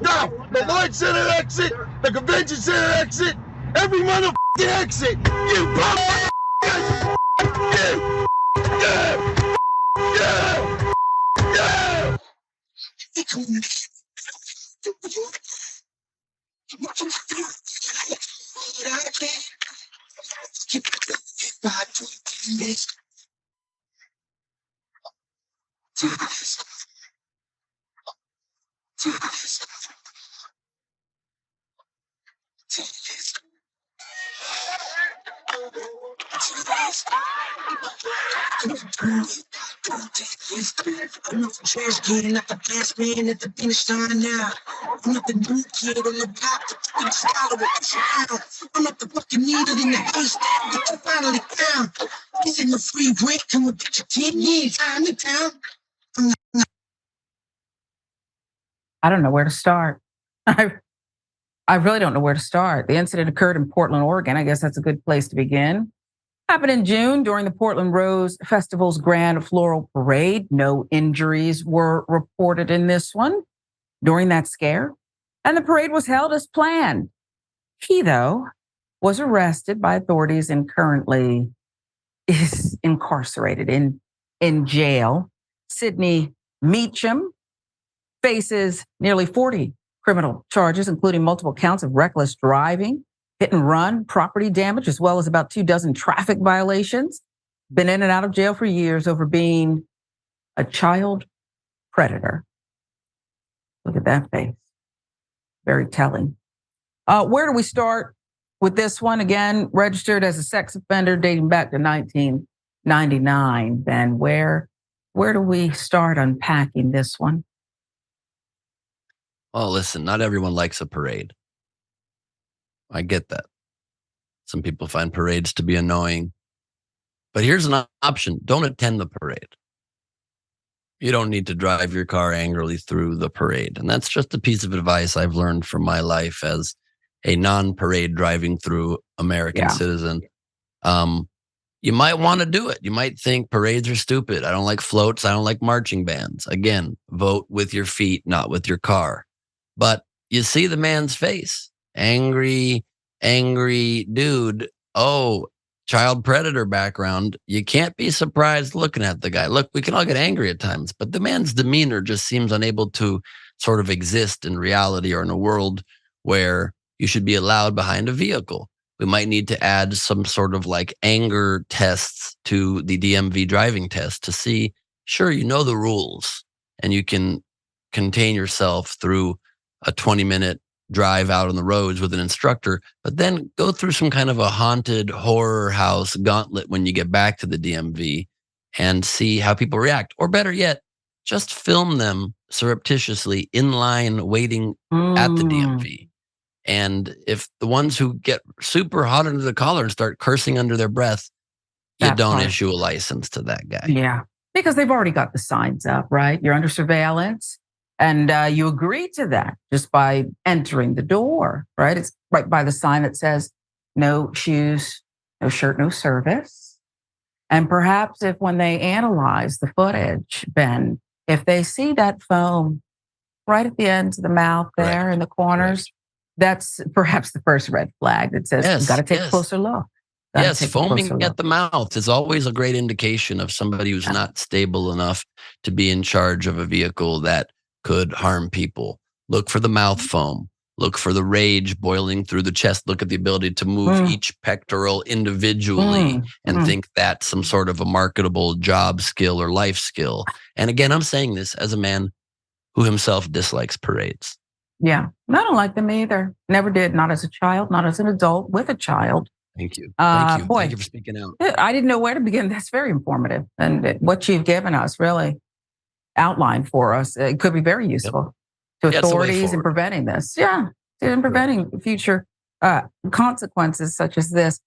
blocked off. The Lloyd Center exit, the Convention Center exit, every motherfucking exit. You motherfuckers. You. I'm not the trash can, not the last man at the finish line now. I'm not the new kid on the block that you can swallow it down. I'm not the fucking needle in the haystack that you finally found. This ain't no free rent, come with your 10 years, I'm in town. I don't know where to start. I really don't know where to start. The incident occurred in Portland, Oregon. I guess that's a good place to begin. Happened in June during the Portland Rose Festival's Grand Floral Parade. No injuries were reported in this one during that scare. And the parade was held as planned. He, though, was arrested by authorities and currently is incarcerated in jail. Sidney Meacham faces nearly 40 criminal charges, including multiple counts of reckless driving, hit and run, property damage, as well as about 24 traffic violations. Been in and out of jail for years over being a child predator. Look at that face. Very telling. Where do we start with this one? Again, registered as a sex offender dating back to 1999. Ben, where do we start unpacking this one? Well, listen, not everyone likes a parade. I get that. Some people find parades to be annoying. But here's an option. Don't attend the parade. You don't need to drive your car angrily through the parade. And that's just a piece of advice I've learned from my life as a non-parade driving through American citizen. You might want to do it. You might think parades are stupid. I don't like floats. I don't like marching bands. Again, vote with your feet, not with your car. But you see the man's face. Angry dude. Oh, child predator background. You can't be surprised looking at the guy. Look, we can all get angry at times, but the man's demeanor just seems unable to sort of exist in reality or in a world where you should be allowed behind a vehicle. We might need to add some sort of like anger tests to the DMV driving test to see, sure, you know the rules and you can contain yourself through a 20-minute drive out on the roads with an instructor, but then go through some kind of a haunted horror house gauntlet when you get back to the DMV and see how people react. Or better yet, just film them surreptitiously in line waiting at the DMV. And if the ones who get super hot under the collar and start cursing under their breath, you don't issue a license to that guy. Yeah, because they've already got the signs up, right? You're under surveillance. And you agree to that just by entering the door, right? It's right by the sign that says no shoes, no shirt, no service. And perhaps if when they analyze the footage, Ben, if they see that foam right at the ends of the mouth there in the corners, that's perhaps the first red flag that says you've got to take a closer look. Yes, foaming at the mouth is always a great indication of somebody who's not stable enough to be in charge of a vehicle that could harm people. Look for the mouth foam. Look for the rage boiling through the chest. Look at the ability to move each pectoral individually and think that's some sort of a marketable job skill or life skill. And again, I'm saying this as a man who himself dislikes parades. Yeah, I don't like them either. Never did. Not as a child, not as an adult with a child. Thank you. Thank you. Thank you for speaking out. I didn't know where to begin. That's very informative. And what you've given us really outlined for us, it could be very useful to authorities in preventing this. Yeah, in preventing future consequences such as this.